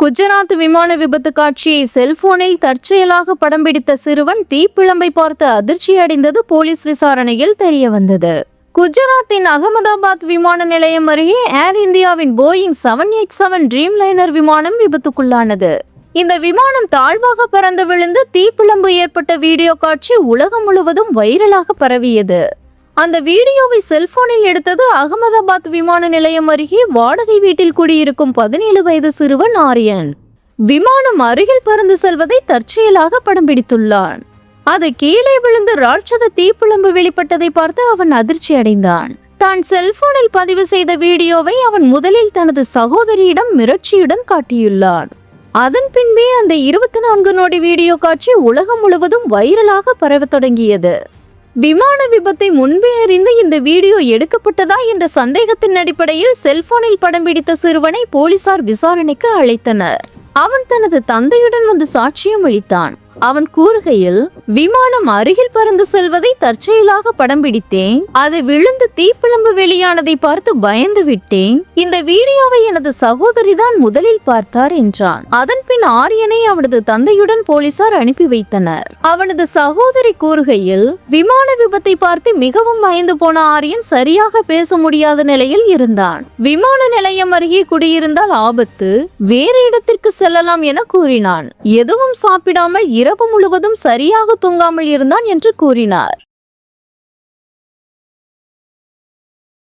குஜராத் விமான விபத்து காட்சியை செல்போனில் தற்செயலாக படம் பிடித்த சிறுவன் தீப்பிழம்பை பார்த்து அதிர்ச்சி அடைந்தது போலீஸ் விசாரணையில் தெரிய வந்தது. குஜராத்தின் அகமதாபாத் விமான நிலையம் அருகே ஏர் இந்தியாவின் போயிங் 787 ட்ரீம் லைனர் விமானம் விபத்துக்குள்ளானது. இந்த விமானம் தாழ்வாக பறந்து விழுந்து தீப்பிழம்பு ஏற்பட்ட வீடியோ காட்சி உலகம் முழுவதும் வைரலாக பரவியது. அந்த வீடியோவை செல்போனில் எடுத்தது அகமதாபாத் விமான நிலையம் அருகே வாடகை வீட்டில் குடியிருக்கும் 17 வயது சிறுவன் ஆரியன். விமானம் அருகில் பறந்து செல்வதை தற்செயலாக படம் பிடித்துள்ளான். அது கீழே விழுந்து ராட்சத தீப்பிழம்பு வெளிப்பட்டதை பார்த்து அவன் அதிர்ச்சி அடைந்தான். தான் செல்போனில் பதிவு செய்த வீடியோவை அவன் முதலில் தனது சகோதரியிடம் மிரட்சியுடன் காட்டியுள்ளான். அதன் பின்பே அந்த 24 நொடி வீடியோ காட்சி உலகம் முழுவதும் வைரலாக பரவத் தொடங்கியது. விமான விபத்தை முன்பே அறிந்து இந்த வீடியோ எடுக்கப்பட்டதா என்ற சந்தேகத்தின் அடிப்படையில் செல்போனில் படம் பிடித்த சிறுவனை போலீசார் விசாரணைக்கு அழைத்தனர். அவன் தனது தந்தையுடன் வந்து சாட்சியம் அளித்தான். அவன் கூறுகையில், விமானம் அருகில் பறந்து செல்வதை தற்செயலாக படம் பிடித்தேன். அது விழுந்து தீப்பிழம்பு வெளியானதை பார்த்து பயந்து விட்டேன். இந்த வீடியோவை எனது சகோதரிதான் முதலில் பார்த்தார் என்றான். அதன் பின் ஆரியனை அவனது தந்தையுடன் போலீசார் அனுப்பி வைத்தனர். அவனது சகோதரி கூறுகையில், விமான விபத்தை பார்த்து மிகவும் பயந்து போன ஆரியன் சரியாக பேச முடியாத நிலையில் இருந்தான். விமான நிலையம் அருகே குடியிருந்தால் ஆபத்து, வேறு இடத்திற்கு செல்லலாம் என கூறினான். எதுவும் சாப்பிடாமல் இரவு முழுவதும் சரியாக தூங்காமல் இருந்தான் என்று கூறினார்.